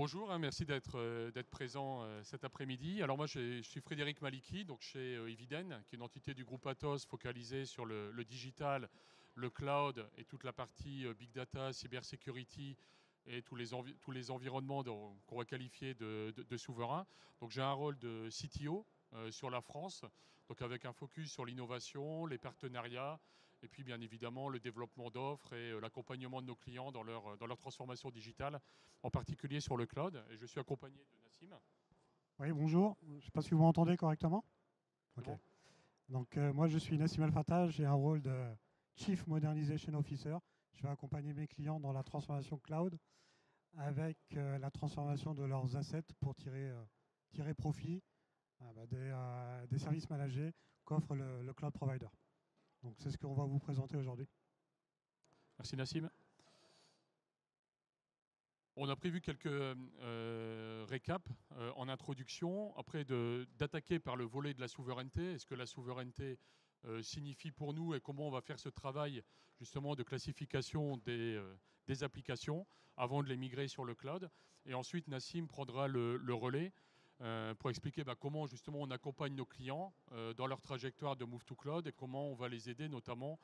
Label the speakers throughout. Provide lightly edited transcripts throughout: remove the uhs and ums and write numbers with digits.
Speaker 1: Bonjour, merci d'être présent cet après-midi. Alors moi, je suis Frédéric Maliki, donc chez Eviden, qui est une entité du groupe Atos focalisée sur le digital, le cloud et toute la partie big data, cybersecurity et tous les environnements qu'on va qualifier de souverains. Donc j'ai un rôle de CTO sur la France, donc avec un focus sur l'innovation, les partenariats et puis bien évidemment le développement d'offres et l'accompagnement de nos clients dans leur transformation digitale, en particulier sur le cloud. Et je suis accompagné de Nassim.
Speaker 2: Oui, bonjour. Je ne sais pas si vous m'entendez correctement.
Speaker 1: C'est
Speaker 2: Ok.
Speaker 1: bon?
Speaker 2: Donc, moi, je suis Nassim Al-Fattah. J'ai un rôle de Chief Modernization Officer. Je vais accompagner mes clients dans la transformation cloud avec la transformation de leurs assets pour tirer profit des services managés qu'offre le cloud provider. Donc, c'est ce qu'on va vous présenter aujourd'hui.
Speaker 1: Merci Nassim. On a prévu quelques récaps en introduction, après d'attaquer par le volet de la souveraineté. Est-ce que la souveraineté signifie pour nous et comment on va faire ce travail justement de classification des applications avant de les migrer sur le cloud. Et ensuite, Nassim prendra le relais pour expliquer comment justement on accompagne nos clients dans leur trajectoire de move to cloud et comment on va les aider notamment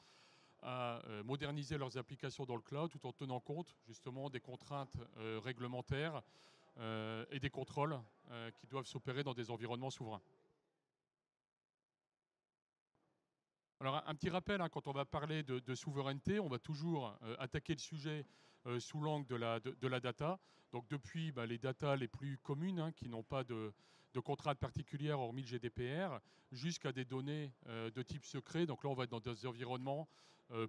Speaker 1: à moderniser leurs applications dans le cloud tout en tenant compte justement des contraintes réglementaires et des contrôles qui doivent s'opérer dans des environnements souverains. Alors un petit rappel, quand on va parler de souveraineté, on va toujours attaquer le sujet sous l'angle de la data. Donc depuis les data les plus communes, qui n'ont pas de contraintes particulières hormis le GDPR, jusqu'à des données de type secret. Donc là, on va être dans des environnements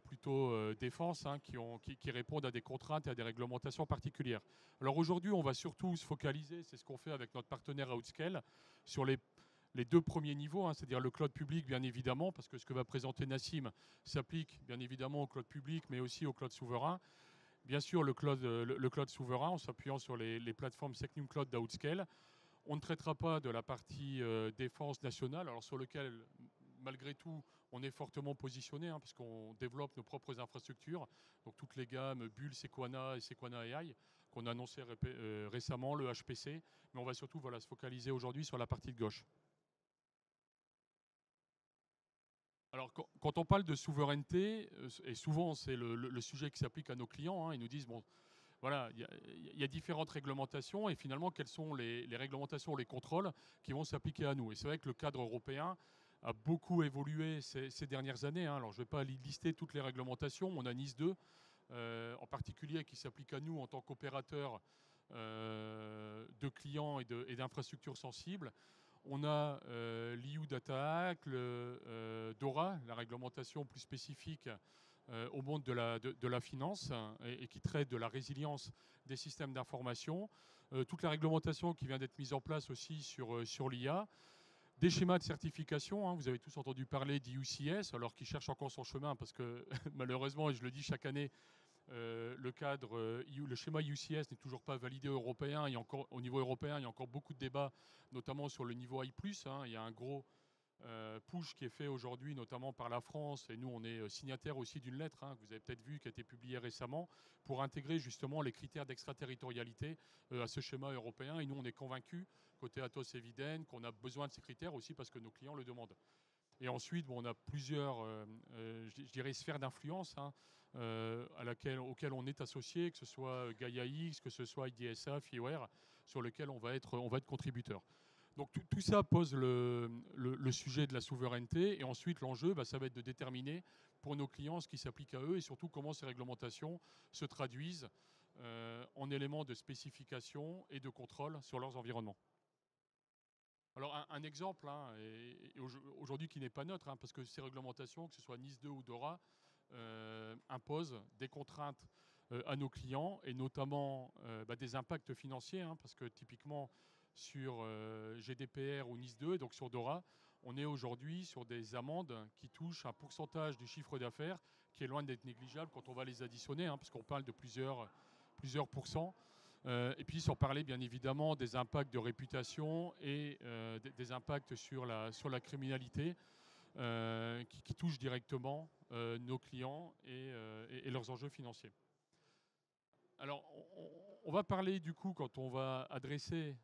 Speaker 1: plutôt défense, qui répondent à des contraintes et à des réglementations particulières. Alors aujourd'hui, on va surtout se focaliser, c'est ce qu'on fait avec notre partenaire Outscale, sur les deux premiers niveaux, c'est-à-dire le cloud public, bien évidemment, parce que ce que va présenter Nassim s'applique bien évidemment au cloud public, mais aussi au cloud souverain. Bien sûr, le cloud souverain, en s'appuyant sur les plateformes Secnum Cloud d'Outscale. On ne traitera pas de la partie défense nationale, alors sur lequel, malgré tout, on est fortement positionné, parce qu'on développe nos propres infrastructures, donc toutes les gammes Bull, Sequana et Sequana AI, qu'on a annoncé récemment, le HPC, mais on va surtout se focaliser aujourd'hui sur la partie de gauche. Alors, quand on parle de souveraineté, et souvent c'est le sujet qui s'applique à nos clients, ils nous disent, bon, voilà, il y a différentes réglementations et finalement, quelles sont les réglementations, les contrôles qui vont s'appliquer à nous. Et c'est vrai que le cadre européen a beaucoup évolué ces dernières années. Alors, je ne vais pas lister toutes les réglementations. On a NIS 2, en particulier, qui s'applique à nous en tant qu'opérateur de clients et d'infrastructures sensibles. On a l'EU Data Act, le DORA, la réglementation plus spécifique au monde de la finance et qui traite de la résilience des systèmes d'information. Toute la réglementation qui vient d'être mise en place aussi sur l'IA. Des schémas de certification, vous avez tous entendu parler d'IUCS, alors qui cherche encore son chemin parce que malheureusement, et je le dis chaque année, le schéma UCS n'est toujours pas validé européen. Au niveau européen, il y a encore beaucoup de débats, notamment sur le niveau I+. Il y a un gros push qui est fait aujourd'hui, notamment par la France, et nous, on est signataire aussi d'une lettre, que vous avez peut-être vu, qui a été publiée récemment, pour intégrer justement les critères d'extraterritorialité à ce schéma européen. Et nous, on est convaincus, côté Atos Eviden, qu'on a besoin de ces critères aussi parce que nos clients le demandent. Et ensuite, on a plusieurs, je dirais, sphères d'influence auxquelles on est associé, que ce soit Gaia X, que ce soit IDSA, FIOR, sur lesquels on va être contributeur. Donc tout ça pose le sujet de la souveraineté. Et ensuite, l'enjeu, ça va être de déterminer pour nos clients ce qui s'applique à eux et surtout comment ces réglementations se traduisent en éléments de spécification et de contrôle sur leurs environnements. Alors un exemple, aujourd'hui qui n'est pas neutre, parce que ces réglementations, que ce soit NIS 2 ou DORA, imposent des contraintes à nos clients et notamment des impacts financiers, parce que typiquement sur GDPR ou NIS 2 et donc sur DORA, on est aujourd'hui sur des amendes qui touchent un pourcentage du chiffre d'affaires qui est loin d'être négligeable quand on va les additionner, parce qu'on parle de plusieurs pourcents. Et puis sans parler bien évidemment des impacts de réputation et des impacts sur la criminalité qui touchent directement nos clients et leurs enjeux financiers. Alors, on va parler du coup, quand on va adresser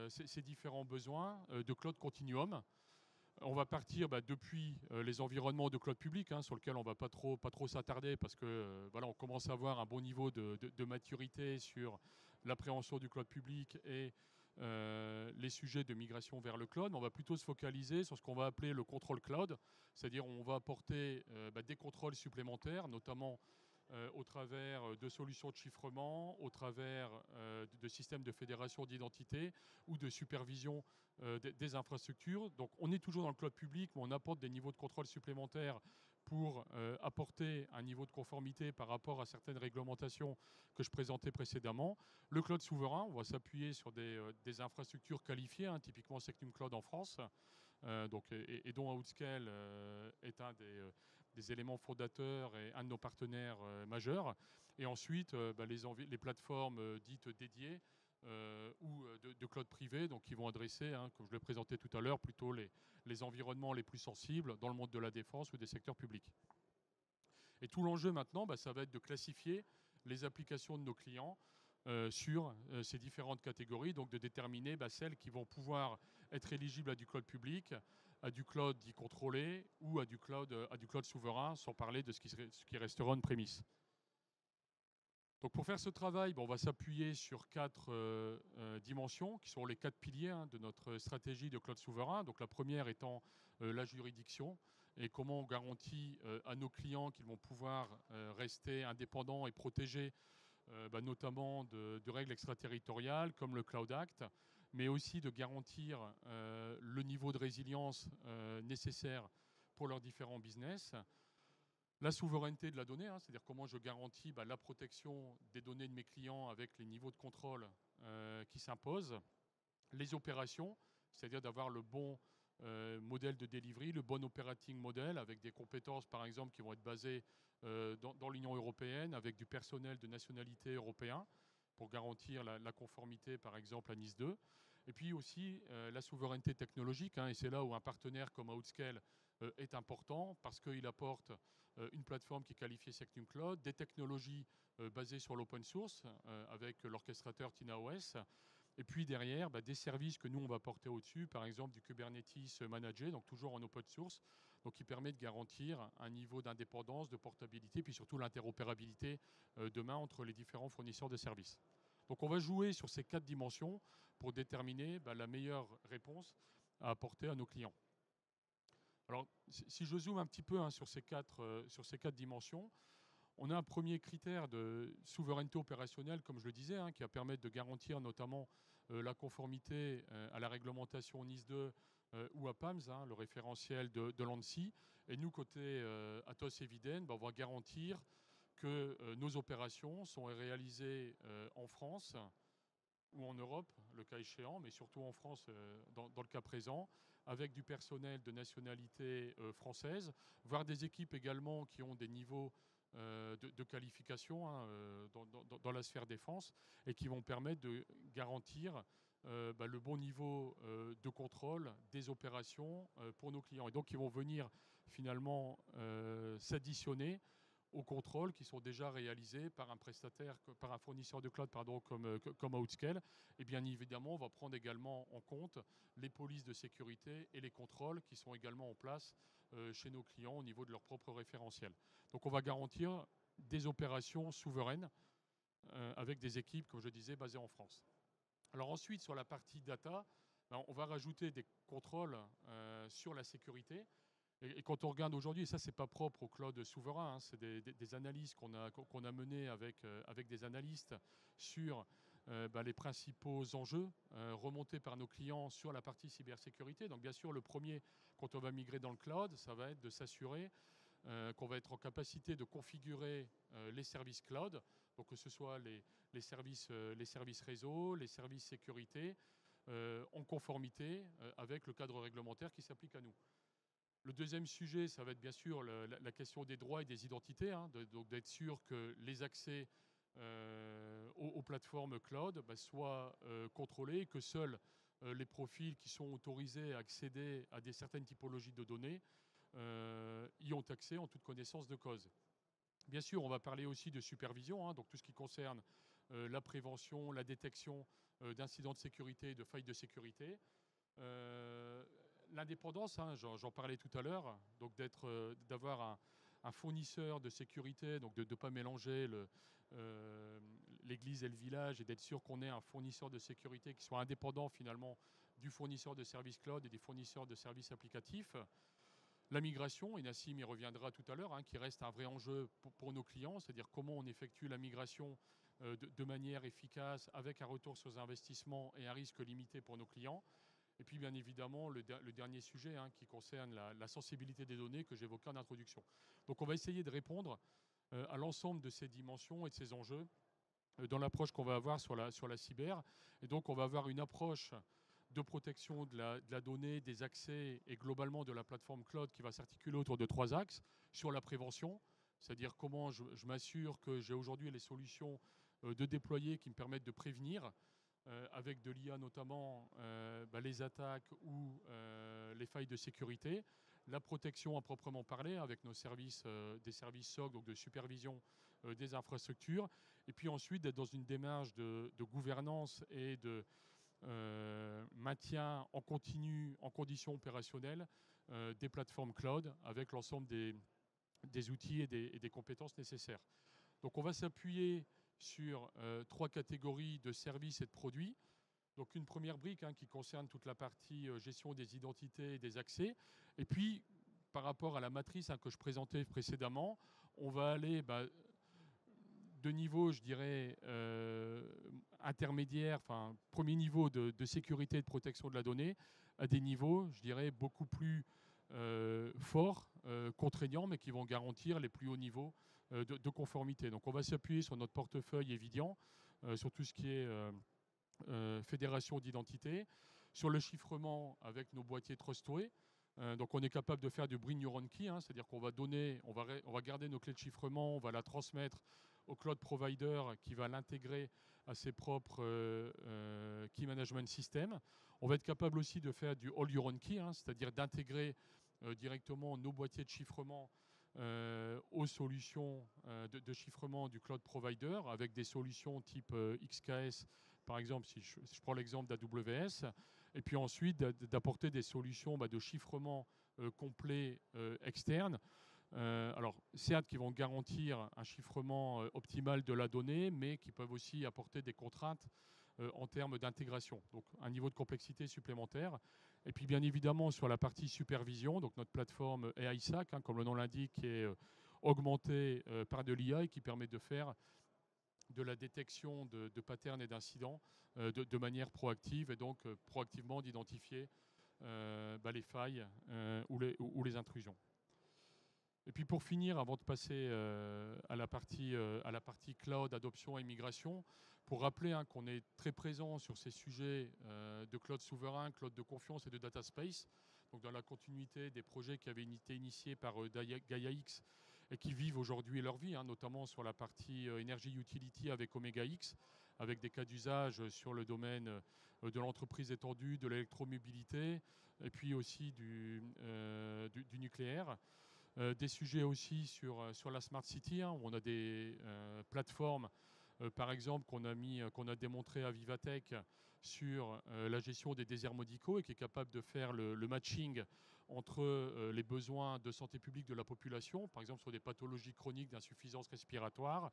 Speaker 1: ces différents besoins de cloud continuum. On va partir depuis les environnements de cloud public, sur lesquels on ne va pas trop s'attarder parce que voilà, on commence à avoir un bon niveau de maturité sur l'appréhension du cloud public et les sujets de migration vers le cloud. On va plutôt se focaliser sur ce qu'on va appeler le contrôle cloud, c'est-à-dire on va apporter des contrôles supplémentaires, notamment au travers de solutions de chiffrement, au travers de systèmes de fédération d'identité ou de supervision des infrastructures. Donc on est toujours dans le cloud public, mais on apporte des niveaux de contrôle supplémentaires pour apporter un niveau de conformité par rapport à certaines réglementations que je présentais précédemment. Le cloud souverain, on va s'appuyer sur des infrastructures qualifiées, typiquement Secnum Cloud en France, et dont Outscale est un des éléments fondateurs et un de nos partenaires majeurs. Et ensuite, les plateformes dites dédiées ou de cloud privé, donc qui vont adresser, comme je l'ai présenté tout à l'heure, plutôt les environnements les plus sensibles dans le monde de la défense ou des secteurs publics. Et tout l'enjeu maintenant, ça va être de classifier les applications de nos clients sur ces différentes catégories, donc de déterminer celles qui vont pouvoir être éligibles à du cloud public, à du cloud dit contrôlé ou à du cloud souverain, sans parler de ce qui restera on-premise. Donc pour faire ce travail, on va s'appuyer sur 4 dimensions qui sont les 4 piliers de notre stratégie de cloud souverain. Donc la première étant la juridiction et comment on garantit à nos clients qu'ils vont pouvoir rester indépendants et protégés notamment de règles extraterritoriales comme le Cloud Act, mais aussi de garantir le niveau de résilience nécessaire pour leurs différents business. La souveraineté de la donnée, c'est-à-dire comment je garantis la protection des données de mes clients avec les niveaux de contrôle qui s'imposent. Les opérations, c'est-à-dire d'avoir le bon modèle de delivery, le bon operating model, avec des compétences, par exemple, qui vont être basées dans l'Union européenne, avec du personnel de nationalité européen, pour garantir la conformité, par exemple, à Nice 2. Et puis aussi la souveraineté technologique, et c'est là où un partenaire comme Outscale est important, parce qu'il apporte une plateforme qui est qualifiée Secnum Cloud, des technologies basées sur l'open source, avec l'orchestrateur TinaOS, et puis derrière, des services que nous, on va porter au-dessus, par exemple du Kubernetes managé, donc toujours en open source, donc qui permet de garantir un niveau d'indépendance, de portabilité, puis surtout l'interopérabilité demain entre les différents fournisseurs de services. Donc on va jouer sur ces 4 dimensions pour déterminer la meilleure réponse à apporter à nos clients. Alors si je zoome un petit peu sur ces 4 dimensions, on a un premier critère de souveraineté opérationnelle, comme je le disais, qui va permettre de garantir notamment la conformité à la réglementation NIS 2 ou à PAMS, le référentiel de l'ANSSI. Et nous, côté Atos Eviden, on va garantir que nos opérations sont réalisées en France ou en Europe, le cas échéant, mais surtout en France dans le cas présent, avec du personnel de nationalité française, voire des équipes également qui ont des niveaux de qualification dans la sphère défense et qui vont permettre de garantir le bon niveau de contrôle des opérations pour nos clients. Et donc, ils vont venir finalement s'additionner aux contrôles qui sont déjà réalisés par un prestataire, par un fournisseur de cloud comme Outscale. Et bien évidemment, on va prendre également en compte les polices de sécurité et les contrôles qui sont également en place chez nos clients au niveau de leur propre référentiel. Donc on va garantir des opérations souveraines avec des équipes, comme je disais, basées en France. Alors ensuite, sur la partie data, on va rajouter des contrôles sur la sécurité. Et quand on regarde aujourd'hui, et ça, ce n'est pas propre au cloud souverain, c'est des analyses qu'on a menées avec des analystes sur les principaux enjeux remontés par nos clients sur la partie cybersécurité. Donc, bien sûr, le premier, quand on va migrer dans le cloud, ça va être de s'assurer qu'on va être en capacité de configurer les services cloud, donc que ce soit les services réseau, les services sécurité, en conformité avec le cadre réglementaire qui s'applique à nous. Le deuxième sujet, ça va être bien sûr la question des droits et des identités, donc d'être sûr que les accès aux plateformes cloud soient contrôlés, que seuls les profils qui sont autorisés à accéder à certaines typologies de données y ont accès en toute connaissance de cause. Bien sûr, on va parler aussi de supervision, donc tout ce qui concerne la prévention, la détection d'incidents de sécurité et de failles de sécurité. L'indépendance, hein, j'en parlais tout à l'heure, donc d'avoir un fournisseur de sécurité, donc de ne pas mélanger l'église et le village et d'être sûr qu'on ait un fournisseur de sécurité qui soit indépendant finalement du fournisseur de services cloud et des fournisseurs de services applicatifs. La migration, et Nassim y reviendra tout à l'heure, hein, qui reste un vrai enjeu pour nos clients, c'est-à-dire comment on effectue la migration de manière efficace avec un retour sur investissement et un risque limité pour nos clients. Et puis bien évidemment le dernier sujet, hein, qui concerne la sensibilité des données que j'évoquais en introduction. Donc on va essayer de répondre à l'ensemble de ces dimensions et de ces enjeux dans l'approche qu'on va avoir sur la cyber. Et donc on va avoir une approche de protection de la donnée, des accès et globalement de la plateforme cloud qui va s'articuler autour de 3 axes. Sur la prévention, c'est-à-dire comment je m'assure que j'ai aujourd'hui les solutions de déployer qui me permettent de prévenir, avec de l'IA notamment, les attaques ou les failles de sécurité. La protection à proprement parler avec nos services, des services SOC, donc de supervision des infrastructures. Et puis ensuite d'être dans une démarche de gouvernance et de maintien en continu, en conditions opérationnelles, des plateformes cloud avec l'ensemble des outils et des compétences nécessaires. Donc on va s'appuyer sur 3 catégories de services et de produits. Donc une première brique, hein, qui concerne toute la partie gestion des identités et des accès. Et puis, par rapport à la matrice, hein, que je présentais précédemment, on va aller de niveau, je dirais, intermédiaire, enfin premier niveau de sécurité et de protection de la donnée, à des niveaux, je dirais, beaucoup plus forts, contraignants, mais qui vont garantir les plus hauts niveaux de conformité. Donc on va s'appuyer sur notre portefeuille Evidian, sur tout ce qui est fédération d'identité, sur le chiffrement avec nos boîtiers Trustway. Donc on est capable de faire du Bring Your Own Key, hein, c'est-à-dire qu'on va donner, on va garder nos clés de chiffrement, on va la transmettre au cloud provider qui va l'intégrer à ses propres key management system. On va être capable aussi de faire du All Your Own Key, hein, c'est-à-dire d'intégrer directement nos boîtiers de chiffrement aux solutions de chiffrement du cloud provider avec des solutions type XKS, par exemple, si je prends l'exemple d'AWS, et puis ensuite d'apporter des solutions de chiffrement complet externe. Alors, certes, qui vont garantir un chiffrement optimal de la donnée, mais qui peuvent aussi apporter des contraintes en termes d'intégration. Donc, un niveau de complexité supplémentaire. Et puis, bien évidemment, sur la partie supervision, donc notre plateforme AISAC, hein, comme le nom l'indique, qui est augmentée par de l'IA et qui permet de faire de la détection de patterns et d'incidents de manière proactive et donc proactivement d'identifier les failles ou les intrusions. Et puis pour finir, avant de passer à la partie cloud, adoption et migration, pour rappeler, hein, qu'on est très présent sur ces sujets de cloud souverain, cloud de confiance et de data space, donc dans la continuité des projets qui avaient été initiés par GaiaX et qui vivent aujourd'hui leur vie, hein, notamment sur la partie Energy Utility avec Omega X, avec des cas d'usage sur le domaine de l'entreprise étendue, de l'électromobilité, et puis aussi du nucléaire. Des sujets aussi sur la Smart City, hein, où on a des plateformes, par exemple, qu'on a démontré à Vivatech sur la gestion des déserts médicaux et qui est capable de faire le matching entre les besoins de santé publique de la population, par exemple sur des pathologies chroniques d'insuffisance respiratoire,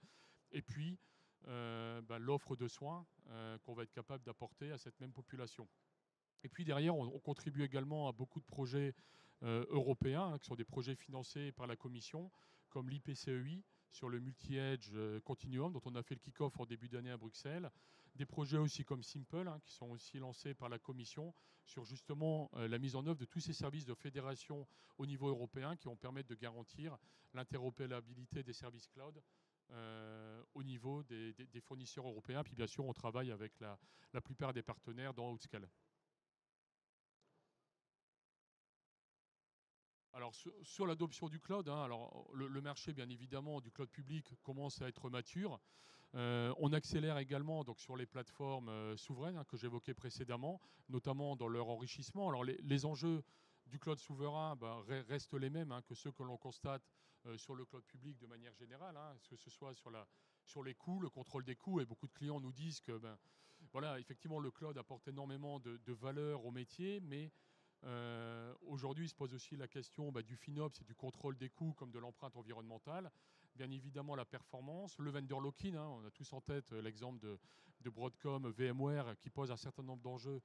Speaker 1: et puis l'offre de soins qu'on va être capable d'apporter à cette même population. Et puis derrière, on contribue également à beaucoup de projets européens, hein, qui sont des projets financés par la Commission, comme l'IPCEI sur le multi-edge continuum, dont on a fait le kick-off en début d'année à Bruxelles. Des projets aussi comme Simple, hein, qui sont aussi lancés par la Commission sur justement la mise en œuvre de tous ces services de fédération au niveau européen qui vont permettre de garantir l'interopérabilité des services cloud au niveau des fournisseurs européens. Puis bien sûr, on travaille avec la plupart des partenaires dans Outscale. Alors sur l'adoption du cloud, hein, alors le marché bien évidemment du cloud public commence à être mature. On accélère également donc sur les plateformes souveraines, hein, que j'évoquais précédemment, notamment dans leur enrichissement. Alors les enjeux du cloud souverain restent les mêmes, hein, que ceux que l'on constate sur le cloud public de manière générale, hein, que ce soit sur les coûts, le contrôle des coûts. Et beaucoup de clients nous disent que voilà, effectivement, le cloud apporte énormément de valeur au métier, mais aujourd'hui, il se pose aussi la question du FinOps et du contrôle des coûts comme de l'empreinte environnementale. Bien évidemment, la performance, le vendor lock-in. Hein, on a tous en tête l'exemple de Broadcom, VMware, qui pose un certain nombre d'enjeux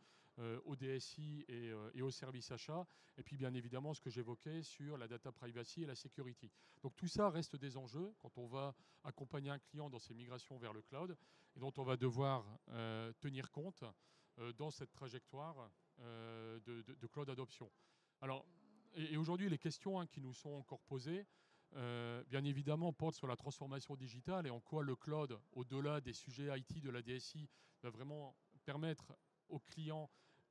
Speaker 1: au DSI et au service achat. Et puis, bien évidemment, ce que j'évoquais sur la data privacy et la security. Donc, tout ça reste des enjeux quand on va accompagner un client dans ses migrations vers le cloud et dont on va devoir tenir compte dans cette trajectoire de cloud adoption. Alors, et aujourd'hui, les questions qui nous sont encore posées, bien évidemment, portent sur la transformation digitale et en quoi le cloud, au-delà des sujets IT de la DSI, va vraiment permettre aux clients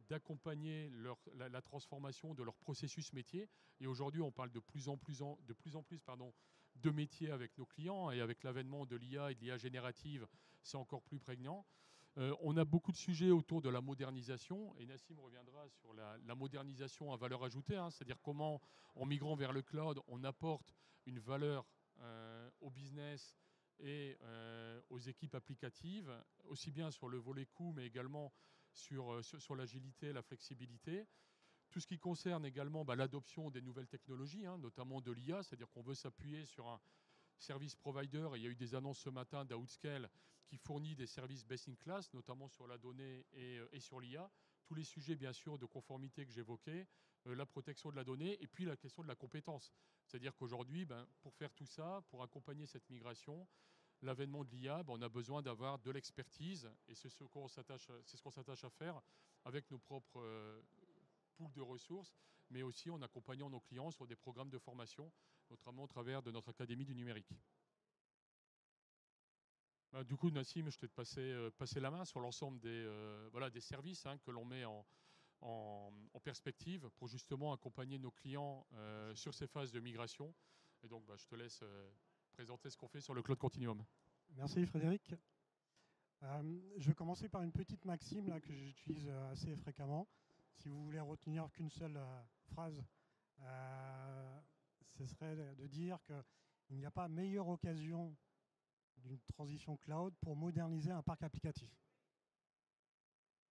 Speaker 1: d'accompagner la transformation de leur processus métier. Et aujourd'hui, on parle de plus en plus de métiers avec nos clients, et avec l'avènement de l'IA et de l'IA générative, c'est encore plus prégnant. On a beaucoup de sujets autour de la modernisation, et Nassim reviendra sur la modernisation à valeur ajoutée, hein, c'est-à-dire comment, en migrant vers le cloud, on apporte une valeur au business et aux équipes applicatives, aussi bien sur le volet coût, mais également sur l'agilité, la flexibilité. Tout ce qui concerne également l'adoption des nouvelles technologies, hein, notamment de l'IA, c'est-à-dire qu'on veut s'appuyer sur un service provider. Et il y a eu des annonces ce matin d'Outscale qui fournit des services best in class, notamment sur la donnée et sur l'IA. Tous les sujets, bien sûr, de conformité que j'évoquais, la protection de la donnée et puis la question de la compétence. C'est-à-dire qu'aujourd'hui, pour faire tout ça, pour accompagner cette migration, l'avènement de l'IA, on a besoin d'avoir de l'expertise, et c'est ce qu'on s'attache à faire avec nos propres pools de ressources, mais aussi en accompagnant nos clients sur des programmes de formation, notamment au travers de notre Académie du numérique. Du coup, Nassim, je t'ai passer la main sur l'ensemble des services que l'on met en perspective pour justement accompagner nos clients sur ces phases de migration. Et donc, je te laisse présenter ce qu'on fait sur le Cloud Continuum.
Speaker 2: Merci Frédéric. Je vais commencer par une petite maxime là, que j'utilise assez fréquemment. Si vous voulez retenir qu'une seule phrase, ce serait de dire qu'il n'y a pas meilleure occasion d'une transition cloud pour moderniser un parc applicatif.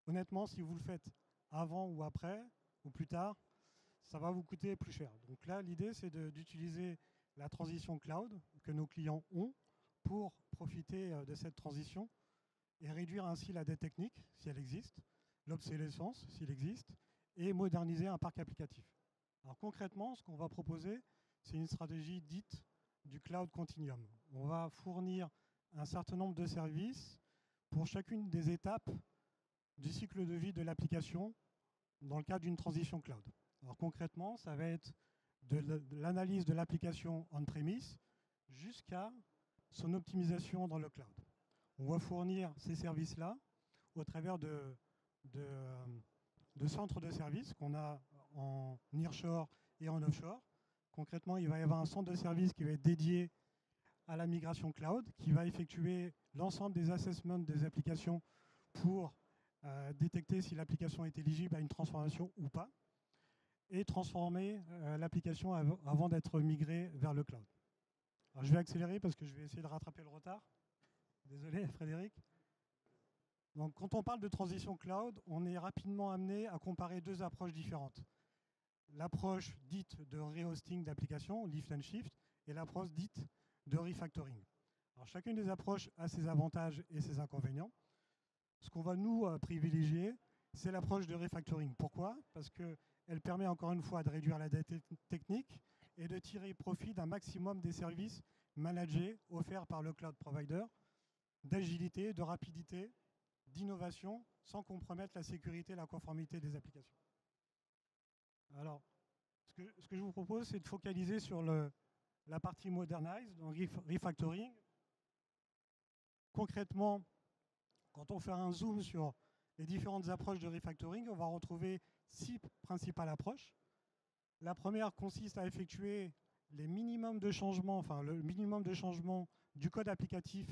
Speaker 2: Honnêtement, si vous le faites avant ou après, ou plus tard, ça va vous coûter plus cher. Donc là, l'idée, c'est d'utiliser la transition cloud que nos clients ont pour profiter de cette transition et réduire ainsi la dette technique, si elle existe, l'obsolescence, s'il existe, et moderniser un parc applicatif. Alors concrètement, ce qu'on va proposer, c'est une stratégie dite du Cloud Continuum. On va fournir un certain nombre de services pour chacune des étapes du cycle de vie de l'application dans le cadre d'une transition cloud. Alors concrètement, ça va être de l'analyse de l'application on-premise jusqu'à son optimisation dans le cloud. On va fournir ces services-là au travers de centres de services qu'on a en nearshore et en offshore. Concrètement, il va y avoir un centre de services qui va être dédié à la migration cloud, qui va effectuer l'ensemble des assessments des applications pour détecter si l'application est éligible à une transformation ou pas, et transformer l'application avant d'être migrée vers le cloud. Alors, je vais accélérer parce que je vais essayer de rattraper le retard. Désolé, Frédéric. Donc, quand on parle de transition cloud, on est rapidement amené à comparer deux approches différentes. L'approche dite de rehosting d'applications, lift and shift, et l'approche dite de refactoring. Alors, chacune des approches a ses avantages et ses inconvénients. Ce qu'on va nous privilégier, c'est l'approche de refactoring. Pourquoi? Parce qu'elle permet encore une fois de réduire la dette technique et de tirer profit d'un maximum des services managés offerts par le cloud provider, d'agilité, de rapidité, d'innovation, sans compromettre la sécurité et la conformité des applications. Alors, ce que je vous propose, c'est de focaliser sur la partie modernize, donc refactoring. Concrètement, quand on fait un zoom sur les différentes approches de refactoring, on va retrouver 6 principales approches. La première consiste à effectuer les minimums de changements, enfin le minimum de changements du code applicatif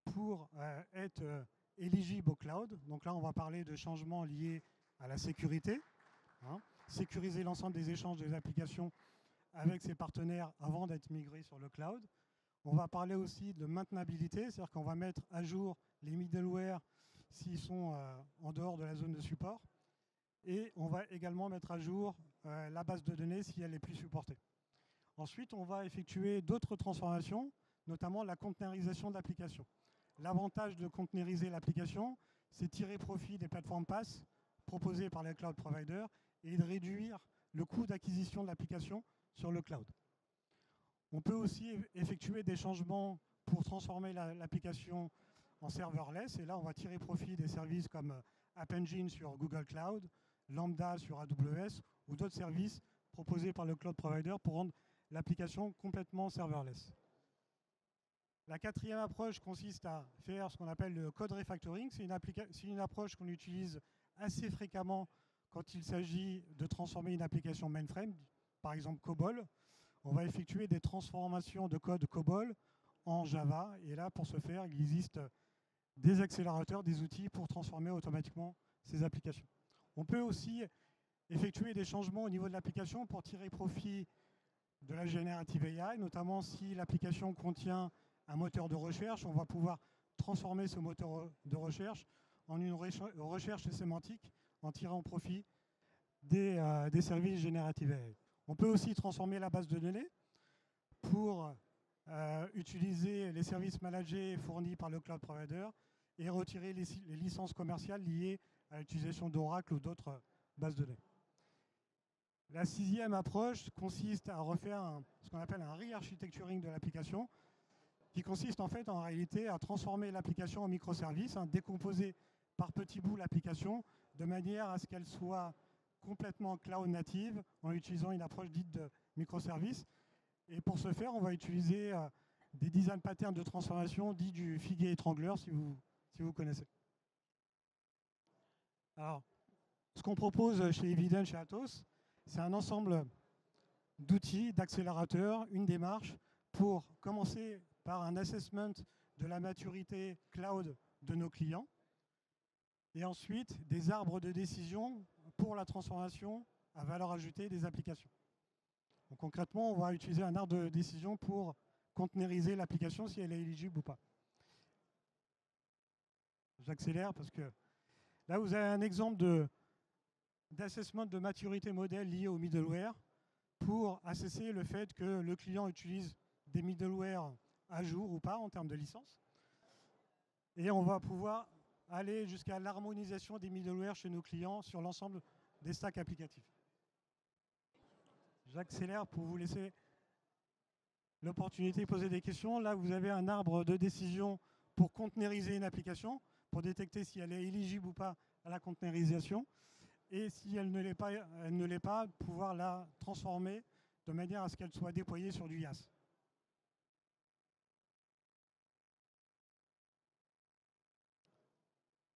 Speaker 2: pour être éligible au cloud. Donc là, on va parler de changements liés à la sécurité, sécuriser l'ensemble des échanges des applications avec ses partenaires avant d'être migré sur le cloud. On va parler aussi de maintenabilité, c'est-à-dire qu'on va mettre à jour les middleware s'ils sont en dehors de la zone de support. Et on va également mettre à jour la base de données si elle n'est plus supportée. Ensuite, on va effectuer d'autres transformations, notamment la containerisation de l'application. L'avantage de containeriser l'application, c'est tirer profit des plateformes PaaS proposées par les cloud providers et de réduire le coût d'acquisition de l'application sur le cloud. On peut aussi effectuer des changements pour transformer l'application en serverless. Et là, on va tirer profit des services comme App Engine sur Google Cloud, Lambda sur AWS ou d'autres services proposés par le cloud provider pour rendre l'application complètement serverless. La quatrième approche consiste à faire ce qu'on appelle le code refactoring. C'est une approche qu'on utilise assez fréquemment quand il s'agit de transformer une application mainframe, par exemple COBOL. On va effectuer des transformations de code COBOL en Java. Et là, pour ce faire, il existe des accélérateurs, des outils pour transformer automatiquement ces applications. On peut aussi effectuer des changements au niveau de l'application pour tirer profit de la Generative AI, notamment si l'application contient un moteur de recherche, on va pouvoir transformer ce moteur de recherche en une recherche sémantique en tirant profit des services Generative AI. On peut aussi transformer la base de données pour utiliser les services managés fournis par le cloud provider et retirer les licences commerciales liées à l'utilisation d'Oracle ou d'autres bases de données. La sixième approche consiste à refaire ce qu'on appelle un re-architecturing de l'application, qui consiste en fait en réalité à transformer l'application en microservices, décomposer par petits bouts l'application de manière à ce qu'elle soit complètement cloud native en utilisant une approche dite de microservices. Et pour ce faire, on va utiliser des design patterns de transformation dits du figuier étrangleur, si vous connaissez. Alors, ce qu'on propose chez Eviden, chez Atos, c'est un ensemble d'outils, d'accélérateurs, une démarche pour commencer par un assessment de la maturité cloud de nos clients et ensuite des arbres de décision pour la transformation à valeur ajoutée des applications. Donc, concrètement, on va utiliser un arbre de décision pour containeriser l'application si elle est éligible ou pas. J'accélère parce que là, vous avez un exemple d'assessment de maturité modèle lié au middleware pour assesser le fait que le client utilise des middleware à jour ou pas en termes de licence. Et on va pouvoir aller jusqu'à l'harmonisation des middleware chez nos clients sur l'ensemble des stacks applicatifs. J'accélère pour vous laisser l'opportunité de poser des questions. Là, vous avez un arbre de décision pour containeriser une application, pour détecter si elle est éligible ou pas à la containerisation. Et si elle ne l'est pas, pouvoir la transformer de manière à ce qu'elle soit déployée sur du IaaS.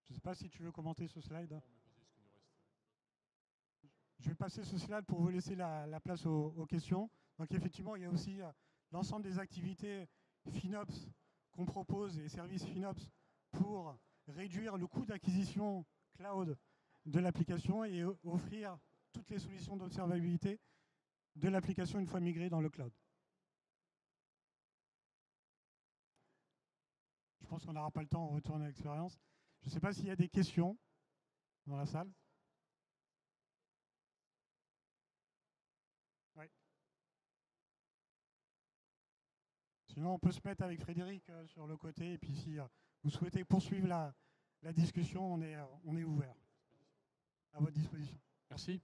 Speaker 2: Je ne sais pas si tu veux commenter ce slide. Je vais passer ce slide pour vous laisser la place aux questions. Donc effectivement, il y a aussi l'ensemble des activités FinOps qu'on propose et services FinOps pour réduire le coût d'acquisition cloud de l'application et offrir toutes les solutions d'observabilité de l'application une fois migrée dans le cloud. Je pense qu'on n'aura pas le temps, on retourne à l'expérience. Je ne sais pas s'il y a des questions dans la salle. Oui. Sinon, on peut se mettre avec Frédéric sur le côté. Et puis, si vous souhaitez poursuivre la discussion, on est ouvert. À votre disposition.
Speaker 1: Merci.